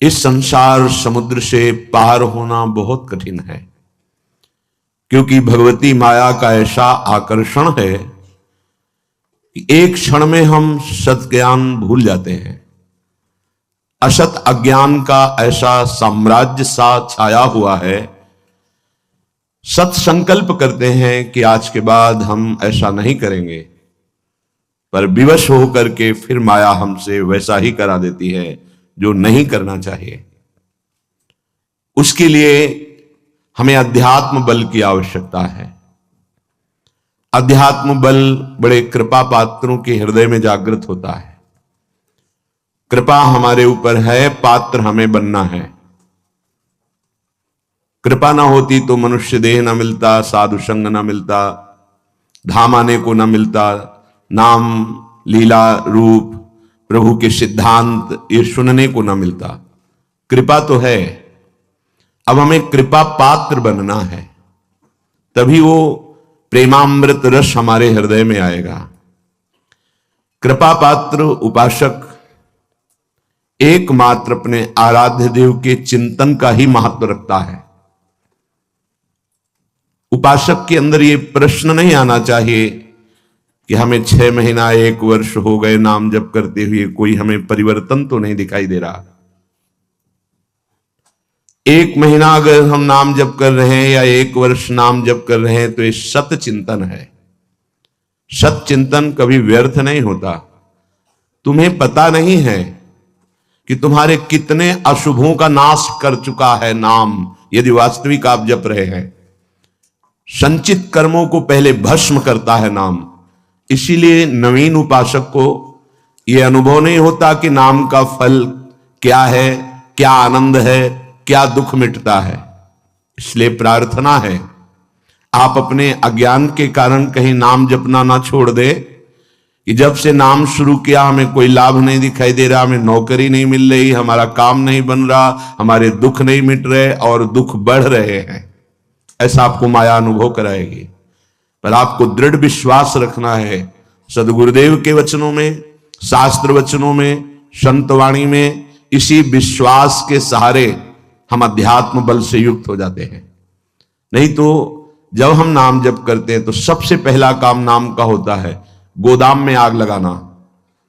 इस संसार समुद्र से पार होना बहुत कठिन है, क्योंकि भगवती माया का ऐसा आकर्षण है कि एक क्षण में हम सत ज्ञान भूल जाते हैं। असत अज्ञान का ऐसा साम्राज्य सा छाया हुआ है। सत संकल्प करते हैं कि आज के बाद हम ऐसा नहीं करेंगे, पर विवश होकर के फिर माया हमसे वैसा ही करा देती है जो नहीं करना चाहिए। उसके लिए हमें अध्यात्म बल की आवश्यकता है। अध्यात्म बल बड़े कृपा पात्रों के हृदय में जागृत होता है। कृपा हमारे ऊपर है, पात्र हमें बनना है। कृपा ना होती तो मनुष्य देह ना मिलता, साधु संग ना मिलता, धाम आने को ना मिलता, नाम लीला रूप प्रभु के सिद्धांत ये सुनने को ना मिलता। कृपा तो है, अब हमें कृपा पात्र बनना है, तभी वो प्रेमामृत रस हमारे हृदय में आएगा। कृपा पात्र उपासक एकमात्र अपने आराध्य देव के चिंतन का ही महत्व रखता है। उपासक के अंदर ये प्रश्न नहीं आना चाहिए कि हमें 6 महीना 1 वर्ष हो गए नाम जप करते हुए, कोई हमें परिवर्तन तो नहीं दिखाई दे रहा। 1 महीना अगर हम नाम जप कर रहे हैं या 1 वर्ष नाम जप कर रहे हैं तो ये सत चिंतन है। सत चिंतन कभी व्यर्थ नहीं होता। तुम्हें पता नहीं है कि तुम्हारे कितने अशुभों का नाश कर चुका है नाम, यदि वास्तविक आप जप रहे हैं। संचित कर्मों को पहले भस्म करता है नाम। इसीलिए नवीन उपासक को यह अनुभव नहीं होता कि नाम का फल क्या है, क्या आनंद है, क्या दुख मिटता है। इसलिए प्रार्थना है आप अपने अज्ञान के कारण कहीं नाम जपना ना छोड़ दे कि जब से नाम शुरू किया हमें कोई लाभ नहीं दिखाई दे रहा, हमें नौकरी नहीं मिल रही, हमारा काम नहीं बन रहा, हमारे दुख नहीं मिट रहे और दुख बढ़ रहे हैं। ऐसा आपको माया अनुभव कराएगी। पर आपको दृढ़ विश्वास रखना है सदगुरुदेव के वचनों में, शास्त्र वचनों में, संतवाणी में। इसी विश्वास के सहारे हम अध्यात्म बल से युक्त हो जाते हैं। नहीं तो जब हम नाम जप करते हैं तो सबसे पहला काम नाम का होता है गोदाम में आग लगाना।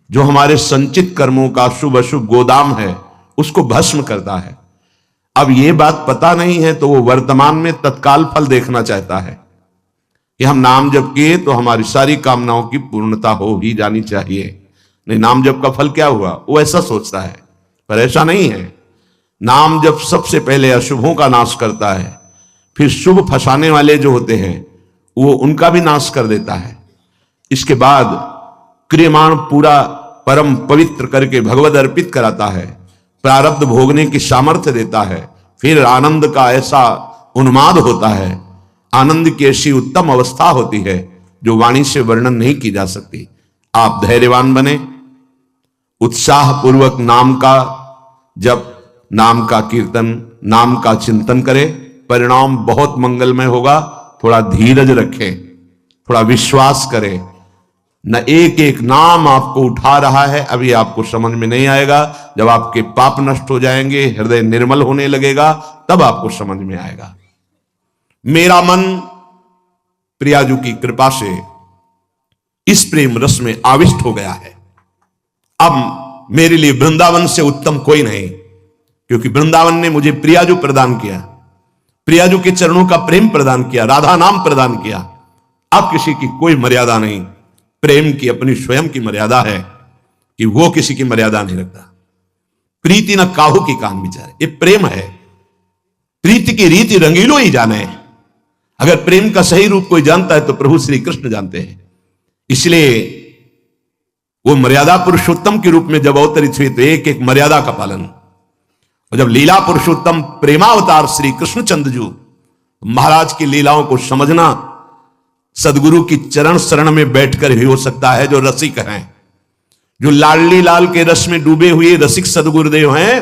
जो हमारे संचित कर्मों का शुभ अशुभ गोदाम है उसको भस्म करता है। अब ये बात पता नहीं है तो वो वर्तमान में तत्काल फल देखना चाहता है कि हम नाम जप किए तो हमारी सारी कामनाओं की पूर्णता हो ही जानी चाहिए। नहीं, नाम जप का फल क्या हुआ, वो ऐसा सोचता है। पर ऐसा नहीं है। नाम जप सबसे पहले अशुभों का नाश करता है, फिर शुभ फंसाने वाले जो होते हैं वो उनका भी नाश कर देता है। इसके बाद क्रियमाण पूरा परम पवित्र करके भगवद अर्पित कराता है, प्रारब्ध भोगने की सामर्थ्य देता है। फिर आनंद का ऐसा उन्माद होता है, आनंद की ऐसी उत्तम अवस्था होती है जो वाणी से वर्णन नहीं की जा सकती। आप धैर्यवान बने, उत्साह पूर्वक नाम का जप, नाम का कीर्तन, नाम का चिंतन करें। परिणाम बहुत मंगलमय होगा। थोड़ा धीरज रखें, थोड़ा विश्वास करें। न एक एक नाम आपको उठा रहा है, अभी आपको समझ में नहीं आएगा। जब आपके पाप नष्ट हो जाएंगे, हृदय निर्मल होने लगेगा, तब आपको समझ में आएगा। मेरा मन प्रियाजू की कृपा से इस प्रेम रस में आविष्ट हो गया है। अब मेरे लिए वृंदावन से उत्तम कोई नहीं, क्योंकि वृंदावन ने मुझे प्रियाजू प्रदान किया, प्रियाजू के चरणों का प्रेम प्रदान किया, राधा नाम प्रदान किया। अब किसी की कोई मर्यादा नहीं। प्रेम की अपनी स्वयं की मर्यादा है कि वो किसी की मर्यादा नहीं रखता। प्रीति न काहू की कान विचारे, ये प्रेम है। प्रीति की रीति रंगीलो ही जाने। अगर प्रेम का सही रूप कोई जानता है तो प्रभु श्री कृष्ण जानते हैं। इसलिए वो मर्यादा पुरुषोत्तम के रूप में जब अवतरित हुए तो एक एक मर्यादा का पालन। और जब लीला पुरुषोत्तम प्रेमावतार श्री कृष्णचंद्र जी, महाराज की लीलाओं को समझना सदगुरु की चरण शरण में बैठकर ही हो सकता है। जो रसिक हैं, जो लाडली लाल के रस में डूबे हुए रसिक सदगुरुदेव हैं,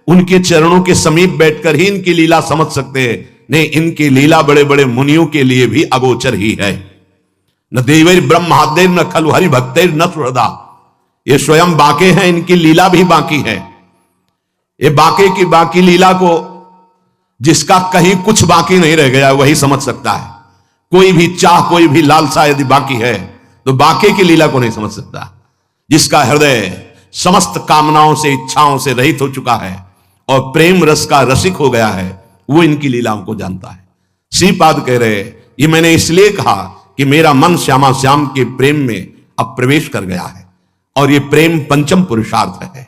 उनके चरणों के समीप बैठकर ही इनकी लीला समझ सकते हैं। नहीं, इनकी लीला बड़े बड़े मुनियों के लिए भी अगोचर ही है। न देवैर ब्रह्मादेर न खलु हरि भक्तैर न सुहृदा, ये स्वयं बाके हैं, इनकी लीला भी बाकी है। ये बाकी की बाकी लीला को जिसका कहीं कुछ बाकी नहीं रह गया वही समझ सकता है। कोई भी चाह, कोई भी लालसा यदि बाकी है तो बाकी की लीला को नहीं समझ सकता। जिसका हृदय समस्त कामनाओं से, इच्छाओं से रहित हो चुका है और प्रेम रस का रसिक हो गया है, वो इनकी लीलाओं को जानता है। श्रीपाद कह रहे, ये मैंने इसलिए कहा कि मेरा मन श्यामा श्याम के प्रेम में अब प्रवेश कर गया है और ये प्रेम पंचम पुरुषार्थ है।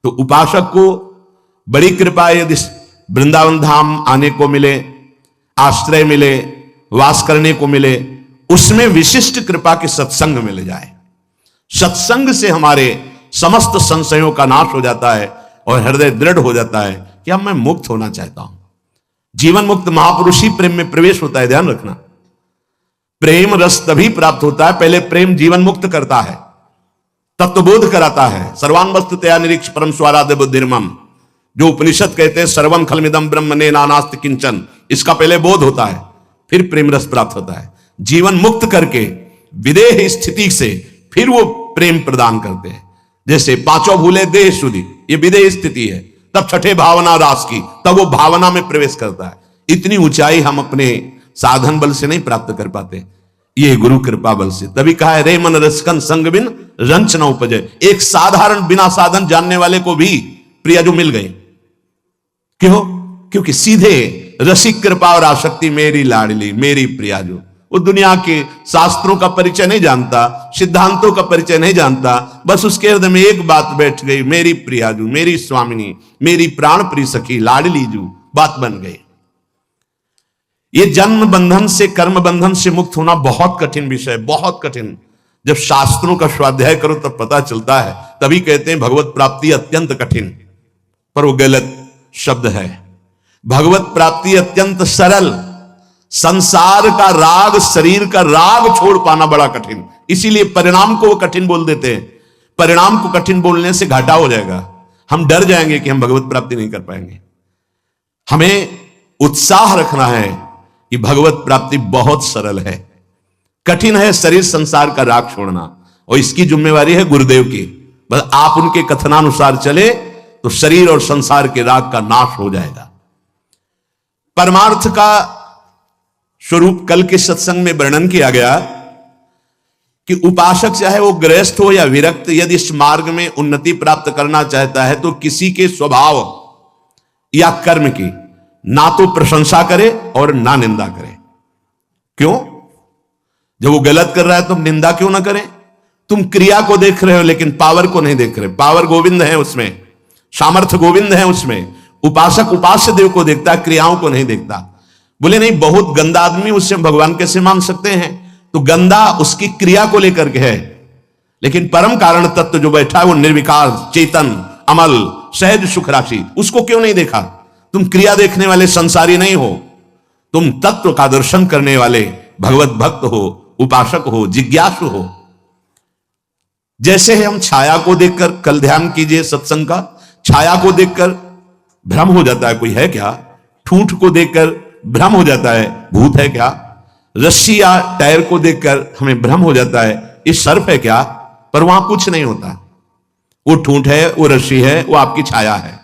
तो उपासक को बड़ी कृपा यदि वृंदावन धाम आने को मिले, आश्रय मिले, वास करने को मिले, उसमें विशिष्ट कृपा के सत्संग मिल जाए। सत्संग से हमारे समस्त संशयों का नाश हो जाता है और हृदय दृढ़ हो जाता है कि अब मैं मुक्त होना चाहता हूं। जीवन मुक्त महापुरुष ही प्रेम में प्रवेश होता है, ध्यान रखना। प्रेम रस तभी प्राप्त होता है, पहले प्रेम जीवन मुक्त करता है, तत्वबोध कराता है। सर्वान वस्तु तया निरीक्ष परम स्वाराध्य बुद्धिर्मम, जो उपनिषद कहते हैं सर्वम खलमिदम ब्रह्मणे नानास्ति किंचन, इसका पहले बोध होता है, फिर प्रेम रस प्राप्त होता है। जीवन मुक्त करके विदेह स्थिति से फिर वो प्रेम प्रदान करते हैं। जैसे पांचों भूले देह शुद्धि, ये विदेह स्थिति है, तब छठे भावना रास की, तब वो भावना में प्रवेश करता है। इतनी ऊंचाई हम अपने साधन बल से नहीं प्राप्त कर पाते, ये गुरु कृपा बल से। तभी कहा है रे मन रसकन संग बिन रंच न उपजे। एक साधारण बिना साधन जानने वाले को भी प्रियाजू मिल गए। क्यों? क्योंकि सीधे रसिक कृपा और आसक्ति मेरी लाडली, मेरी प्रियाजू। वो दुनिया के शास्त्रों का परिचय नहीं जानता, सिद्धांतों का परिचय नहीं जानता, बस उसके हृदय में एक बात बैठ गई, मेरी प्रियाजू, मेरी स्वामिनी, मेरी प्राण प्रिय सखी, लाडली जू, बात बन गई। ये जन्म बंधन से, कर्म बंधन से मुक्त होना बहुत कठिन विषय, बहुत कठिन। जब शास्त्रों का स्वाध्याय करो तब पता चलता है। तभी कहते हैं भगवत प्राप्ति अत्यंत कठिन, पर वो गलत शब्द है। भगवत प्राप्ति अत्यंत सरल। संसार का राग, शरीर का राग छोड़ पाना बड़ा कठिन, इसीलिए परिणाम को वो कठिन बोल देते हैं। परिणाम को कठिन बोलने से घाटा हो जाएगा, हम डर जाएंगे कि हम भगवत प्राप्ति नहीं कर पाएंगे। हमें उत्साह रखना है कि भगवत प्राप्ति बहुत सरल है। कठिन है शरीर संसार का राग छोड़ना, और इसकी जिम्मेवारी है गुरुदेव की। बस आप उनके कथनानुसार चले तो शरीर और संसार के राग का नाश हो जाएगा। परमार्थ का स्वरूप कल के सत्संग में वर्णन किया गया कि उपासक चाहे वो गृहस्थ हो या विरक्त, यदि इस मार्ग में उन्नति प्राप्त करना चाहता है तो किसी के स्वभाव या कर्म की ना तो प्रशंसा करे और ना निंदा करे। क्यों? जब वो गलत कर रहा है तुम निंदा क्यों ना करें? तुम क्रिया को देख रहे हो लेकिन पावर को नहीं देख रहे। पावर गोविंद है उसमें, सामर्थ्य गोविंद है उसमें। उपासक उपास्य देव को देखता है, क्रियाओं को नहीं देखता। बोले नहीं, बहुत गंदा आदमी, उससे भगवान कैसे मान सकते हैं? तो गंदा उसकी क्रिया को लेकर के है, लेकिन परम कारण तत्व जो बैठा है वो निर्विकार, चेतन, अमल, सहज सुख राशि, उसको क्यों नहीं देखा? तुम क्रिया देखने वाले संसारी नहीं हो, तुम तत्व का दर्शन करने वाले भगवत भक्त हो, उपासक हो, जिज्ञासु हो। जैसे हम छाया को देखकर, कल ध्यान कीजिए सत्संग का, छाया को देखकर भ्रम हो जाता है कोई है क्या, ठूंठ को देखकर भ्रम हो जाता है भूत है क्या, रस्सी या टायर को देखकर हमें भ्रम हो जाता है ये सर्प है क्या, पर वहां कुछ नहीं होता। वो ठूंठ है, वो रस्सी है, वो आपकी छाया है।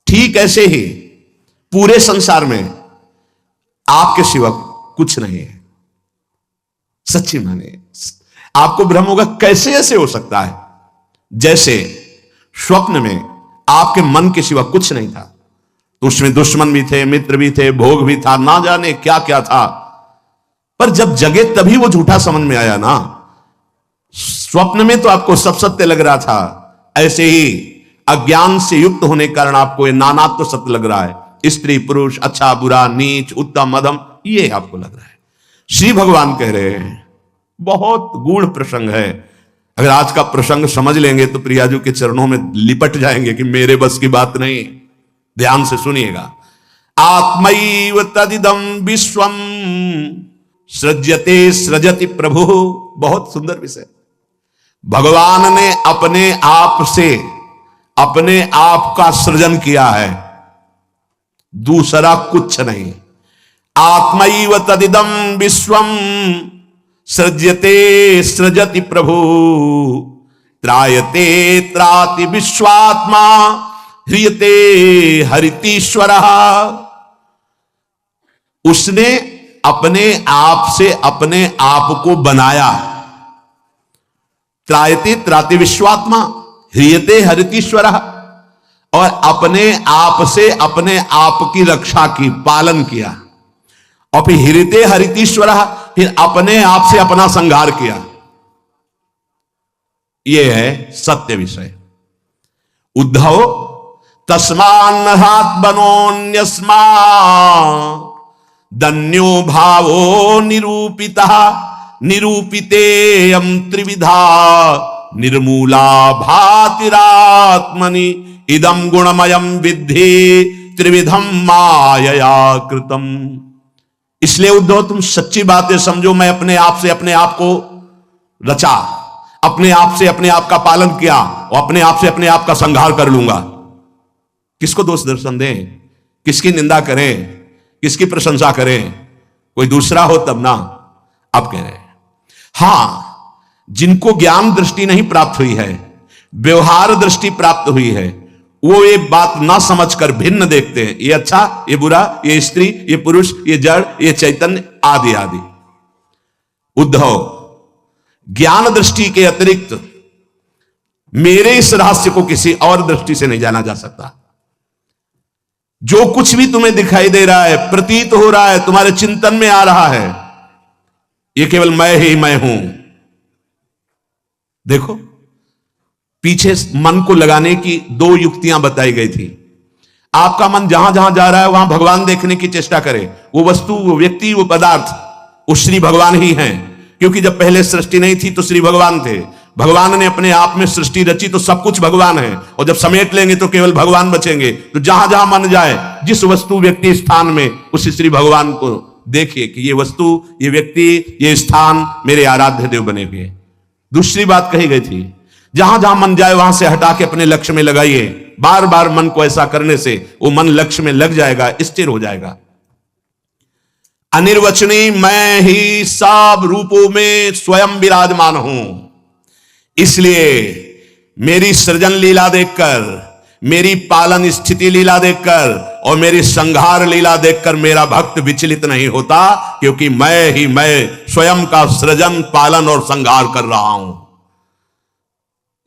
ठीक ऐसे ही पूरे संसार में आपके सिवा कुछ नहीं है। सच्ची माने आपको भ्रम होगा, कैसे ऐसे हो सकता है? जैसे स्वप्न में आपके मन के सिवा कुछ नहीं था, तो उसमें दुश्मन भी थे, मित्र भी थे, भोग भी था, ना जाने क्या क्या था, पर जब जगे तभी वो झूठा समझ में आया ना। स्वप्न में तो आपको सब सत्य लग रहा था, ऐसे ही अज्ञान से युक्त होने के कारण आपको ये नानात्व तो सत्य लग रहा है। स्त्री पुरुष, अच्छा बुरा, नीच उत्तम मध्यम, ये आपको लग रहा है। श्री भगवान कह रहे हैं बहुत गूढ़ प्रसंग है। अगर आज का प्रसंग समझ लेंगे तो प्रियाजू के चरणों में लिपट जाएंगे कि मेरे बस की बात नहीं। ध्यान से सुनिएगा। आत्मैव तदिदं विश्वम सृज्यते सृजति प्रभु। बहुत सुंदर विषय। भगवान ने अपने आप से अपने आप का सृजन किया है, दूसरा कुछ नहीं। आत्मैव तदिदं विश्वम सृज्यते सृजति प्रभु त्रायते त्राति विश्वात्मा ह्रियते हरितीश्वर, उसने अपने आप से अपने आप को बनाया। त्रायते त्राति विश्वात्मा, ह्रियते हरितीश्वर, और अपने आप से अपने आप की रक्षा की, पालन किया। और फिर ह्रियते हरितीश्वर, फिर अपने आप से अपना संहार किया। यह है सत्य विषय। उद्धव तस्मान्नहात् बनोन्यस्मा दन्यो भावो निरूपितः, निरूपितेयं त्रिविधा निर्मूला भातिरात्मनि इदं गुणमयं विद्धि त्रिविधम मायया कृतम। इसलिए उद्धव तुम सच्ची बातें समझो। मैं अपने आप से अपने आप को रचा, अपने आप से अपने आप का पालन किया और अपने आप से अपने आप का संहार कर लूंगा। किसको दोष दर्शन दें, किसकी निंदा करें, किसकी प्रशंसा करें? कोई दूसरा हो तब ना। आप कह रहे हैं हां, जिनको ज्ञान दृष्टि नहीं प्राप्त हुई है, व्यवहार दृष्टि प्राप्त हुई है, वो ये बात ना समझकर भिन्न देखते हैं। ये अच्छा, ये बुरा, ये स्त्री, ये पुरुष, ये जड़, ये चैतन्य, आदि आदि। उद्धव, ज्ञान दृष्टि के अतिरिक्त मेरे इस रहस्य को किसी और दृष्टि से नहीं जाना जा सकता। जो कुछ भी तुम्हें दिखाई दे रहा है, प्रतीत हो रहा है, तुम्हारे चिंतन में आ रहा है, ये केवल मैं ही मैं हूं। देखो, पीछे मन को लगाने की दो युक्तियां बताई गई थी। आपका मन जहां जहां जा रहा है वहां भगवान देखने की चेष्टा करे। वो वस्तु, वो व्यक्ति, वो पदार्थ, वो श्री भगवान ही हैं। क्योंकि जब पहले सृष्टि नहीं थी तो श्री भगवान थे। भगवान ने अपने आप में सृष्टि रची तो सब कुछ भगवान है, और जब समेट लेंगे तो केवल भगवान बचेंगे। तो जहां जहां मन जाए, जिस वस्तु व्यक्ति स्थान में, उस श्री भगवान को देखिए कि ये वस्तु, ये व्यक्ति, ये स्थान मेरे आराध्य देव बने हुए। दूसरी बात कही गई थी, जहां जहां मन जाए वहां से हटा के अपने लक्ष्य में लगाइए। बार बार मन को ऐसा करने से वो मन लक्ष्य में लग जाएगा, स्थिर हो जाएगा। अनिर्वचनीय मैं ही सब रूपों में स्वयं विराजमान हूं। इसलिए मेरी सृजन लीला देखकर, मेरी पालन स्थिति लीला देखकर और मेरी संहार लीला देखकर मेरा भक्त विचलित नहीं होता, क्योंकि मैं ही मैं स्वयं का सृजन, पालन और संहार कर रहा हूं।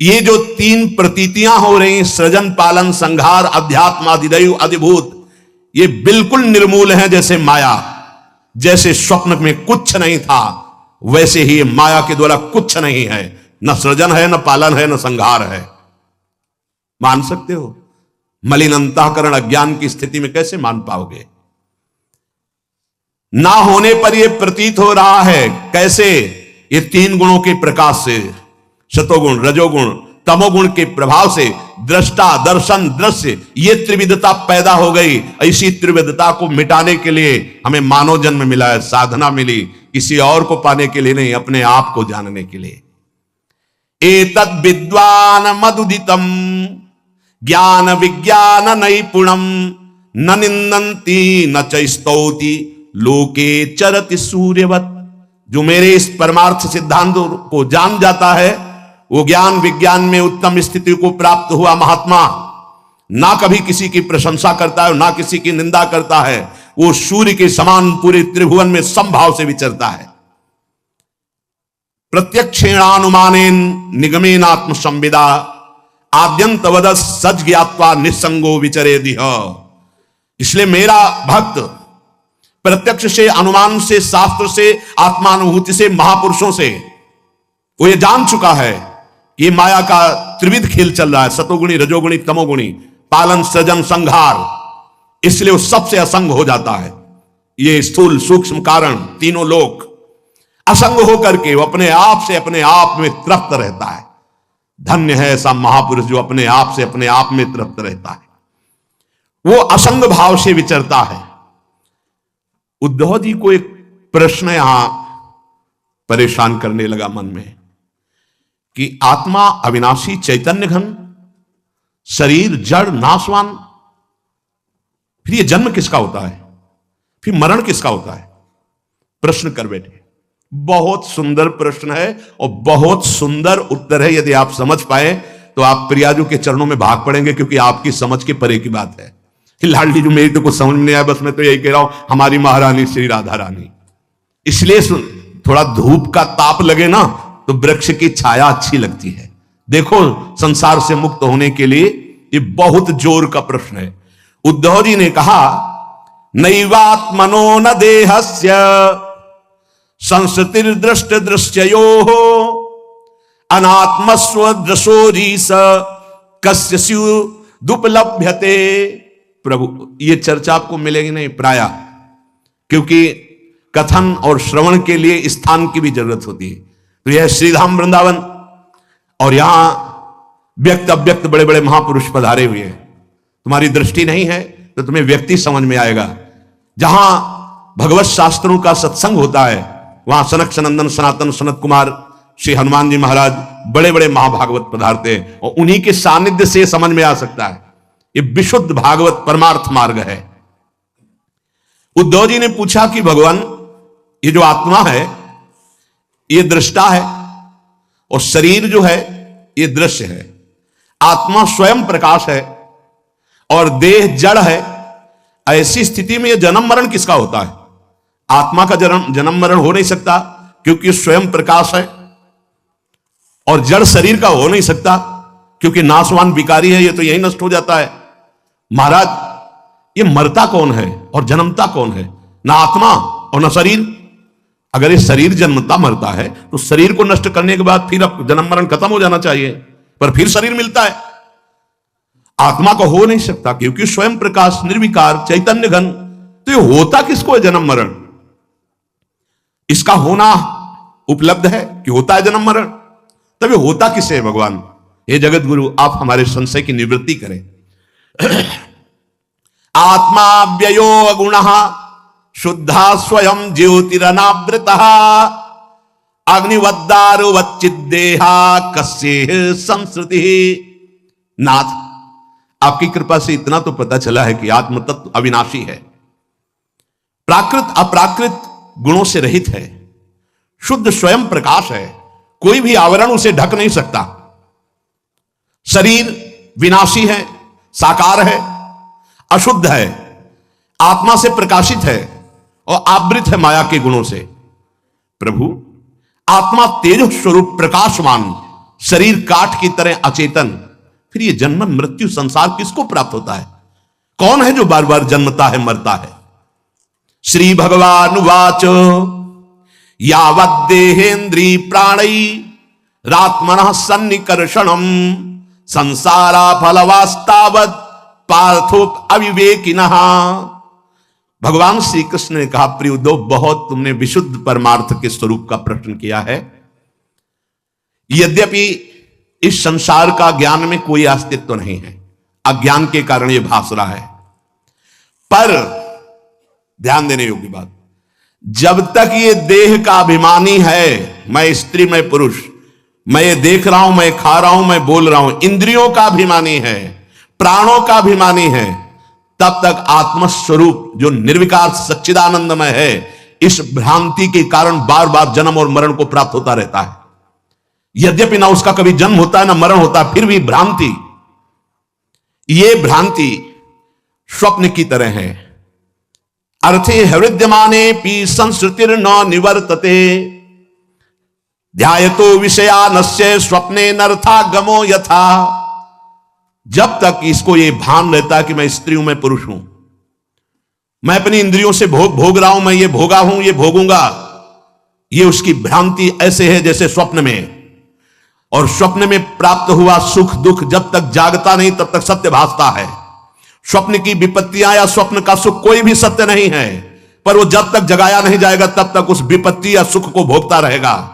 ये जो तीन प्रतीतियां हो रही, सृजन, पालन, संहार, अध्यात्म, अधिदैव, अधिभूत, ये बिल्कुल निर्मूल हैं। जैसे माया, जैसे स्वप्न में कुछ नहीं था, वैसे ही माया के द्वारा कुछ नहीं है। न सृजन है, न पालन है, न संहार है। मान सकते हो? मलिन अंतःकरण अज्ञान की स्थिति में कैसे मान पाओगे? ना होने पर यह प्रतीत हो रहा है। कैसे? ये तीन गुणों के प्रकाश से, सतोगुण, रजोगुण, तमोगुण के प्रभाव से दृष्टा, दर्शन, दृश्य, ये त्रिविधता पैदा हो गई। ऐसी त्रिविधता को मिटाने के लिए हमें मानव जन्म मिला है, साधना मिली, किसी और को पाने के लिए नहीं, अपने आप को जानने के लिए। एतद् विद्वान मदुदितम ज्ञान विज्ञान नैपुणम न निंदन्ति न च स्तौति लोके चरति सूर्यवत। जो मेरे इस परमार्थ सिद्धांत को जान जाता है, वो ज्ञान विज्ञान में उत्तम स्थिति को प्राप्त हुआ महात्मा ना कभी किसी की प्रशंसा करता है, ना किसी की निंदा करता है। वो सूर्य के समान पूरे त्रिभुवन में समभाव से विचरता है। प्रत्यक्षेणानुमानेन निगमेन आत्म संविदा आद्यंतवद सच ज्ञात्वा निसंगो विचरेदिह। इसलिए मेरा भक्त प्रत्यक्ष से, अनुमान से, शास्त्र से, आत्मानुभूति से, महापुरुषों से वो ये जान चुका है कि ये माया का त्रिविध खेल चल रहा है, सतोगुणी, रजोगुणी, तमोगुणी, पालन, सृजन, संहार। इसलिए वो सबसे असंग हो जाता है। ये स्थूल, सूक्ष्म कारण, तीनों लोक असंग होकर के वो अपने आप से अपने आप में तृप्त रहता है। धन्य है ऐसा महापुरुष जो अपने आप से अपने आप में तृप्त रहता है, वो असंग भाव से विचरता है। उद्धव जी को एक प्रश्न यहां परेशान करने लगा मन में कि आत्मा अविनाशी, चैतन्य घन, शरीर जड़ नाशवान, फिर ये जन्म किसका होता है, फिर मरण किसका होता है? प्रश्न कर बैठे। बहुत सुंदर प्रश्न है और बहुत सुंदर उत्तर है। यदि आप समझ पाए तो आप प्रियाजू के चरणों में भाग पड़ेंगे, क्योंकि आपकी समझ के परे की बात है। लाडली जो मेरी तो कुछ समझ में नहीं आया, बस मैं तो यही कह रहा हूं, हमारी महारानी श्री राधा रानी। इसलिए थोड़ा धूप का ताप लगे ना तो वृक्ष की छाया अच्छी लगती है। देखो, संसार से मुक्त होने के लिए ये बहुत जोर का प्रश्न है। उद्धव जी ने कहा, नैवात्मनो न देहस्य संस्कृतिर दृष्ट दृश्यो अनात्मस्व दृशोरीस कस्य स्युदुपलभ्यते। प्रभु, ये चर्चा आपको मिलेगी नहीं प्राय, क्योंकि कथन और श्रवण के लिए स्थान की भी जरूरत होती है। तो यह श्रीधाम वृंदावन, और यहां व्यक्त अव्यक्त बड़े बड़े महापुरुष पधारे हुए हैं। तुम्हारी दृष्टि नहीं है तो तुम्हें व्यक्ति समझ में आएगा। जहां भगवत शास्त्रों का सत्संग होता है वहां सनक सनंदन सनातन सनत कुमार श्री हनुमान जी महाराज बड़े बड़े महाभागवत पधारते हैं, और उन्हीं के सानिध्य से समझ में आ सकता है। ये विशुद्ध भागवत परमार्थ मार्ग है। उद्धव जी ने पूछा कि भगवान, ये जो आत्मा है ये दृष्टा है, और शरीर जो है ये दृश्य है। आत्मा स्वयं प्रकाश है और देह जड़ है। ऐसी स्थिति में यह जन्म मरण किसका होता है? आत्मा का जन्म मरण हो नहीं सकता, क्योंकि स्वयं प्रकाश है, और जड़ शरीर का हो नहीं सकता, क्योंकि नाशवान विकारी है, ये तो यही नष्ट हो जाता है। महाराज, ये मरता कौन है और जन्मता कौन है? ना आत्मा और ना शरीर। अगर ये शरीर जन्मता मरता है तो शरीर को नष्ट करने के बाद फिर अब जन्म मरण खत्म हो जाना चाहिए, पर फिर शरीर मिलता है। आत्मा को हो नहीं सकता, क्योंकि स्वयं प्रकाश निर्विकार चैतन्य घन। तो ये होता किसको है जन्म मरण? इसका होना उपलब्ध है कि होता है जन्म मरण, तब ये होता किसे है भगवान? हे जगत गुरु, आप हमारे संशय की निवृत्ति करें। आत्मा व्ययो गुणः शुद्धा स्वयं ज्योतिरनावृता अग्निवद्दारुवच्चिद्देहा कस्य संस्कृति। नाथ, आपकी कृपा से इतना तो पता चला है कि आत्म तत्व अविनाशी है, प्राकृत अप्राकृत गुणों से रहित है, शुद्ध स्वयं प्रकाश है, कोई भी आवरण उसे ढक नहीं सकता। शरीर विनाशी है, साकार है, अशुद्ध है, आत्मा से प्रकाशित है और आवृत है माया के गुणों से। प्रभु, आत्मा तेज स्वरूप प्रकाशमान, शरीर काठ की तरह अचेतन, फिर ये जन्म मृत्यु संसार किसको प्राप्त होता है? कौन है जो बार बार जन्मता है मरता है? श्री भगवान वाच यावद्देहेन्द्री प्राणै रात्मनः सन्निकर्षणम संसारा फलवास्तावत् पार्थो अविवेकिनः। भगवान श्री कृष्ण ने कहा, प्रिय उद्धव, बहुत तुमने विशुद्ध परमार्थ के स्वरूप का प्रश्न किया है। यद्यपि इस संसार का ज्ञान में कोई अस्तित्व नहीं है, अज्ञान के कारण यह भास रहा है, पर ध्यान देने योग्य बात, जब तक ये देह का अभिमानी है, मैं स्त्री मैं पुरुष, मैं ये देख रहा हूं, मैं खा रहा हूं, मैं बोल रहा हूं, इंद्रियों का अभिमानी है, प्राणों का अभिमानी है, तब तक आत्मस्वरूप जो निर्विकार सच्चिदानंदमय है, इस भ्रांति के कारण बार बार जन्म और मरण को प्राप्त होता रहता है। यद्यपि ना उसका कभी जन्म होता है ना मरण होता है, फिर भी भ्रांति, ये भ्रांति स्वप्न की तरह है। अर्थे हृद्यमाने पी संस्कृतिर न निवर्तते ध्यायतो विषयानस्य स्वप्ने नर्थागमो यथा। जब तक इसको ये भान रहता है कि मैं स्त्री हूं, मैं पुरुष हूं, मैं अपनी इंद्रियों से भोग रहा हूं, मैं ये भोगा हूं, ये भोगूंगा, ये उसकी भ्रांति ऐसे है जैसे स्वप्न में। और स्वप्न में प्राप्त हुआ सुख दुख जब तक जागता नहीं तब तक सत्य भासता है। स्वप्न की विपत्तियां या स्वप्न का सुख कोई भी सत्य नहीं है, पर वो जब तक जगाया नहीं जाएगा तब तक उस विपत्ति या सुख को भोगता रहेगा।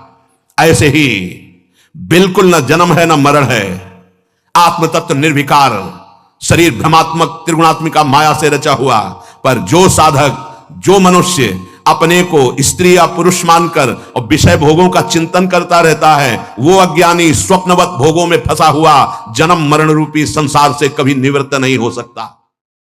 ऐसे ही बिल्कुल न जन्म है न मरण है, आत्म तत्व निर्विकार, शरीर भ्रमात्मक त्रिगुणात्मिका माया से रचा हुआ। पर जो साधक, जो मनुष्य अपने को स्त्री या पुरुष मानकर और विषय भोगों का चिंतन करता रहता है, वो अज्ञानी स्वप्नवत भोगों में फंसा हुआ जन्म मरण रूपी संसार से कभी निवृत्त नहीं हो सकता।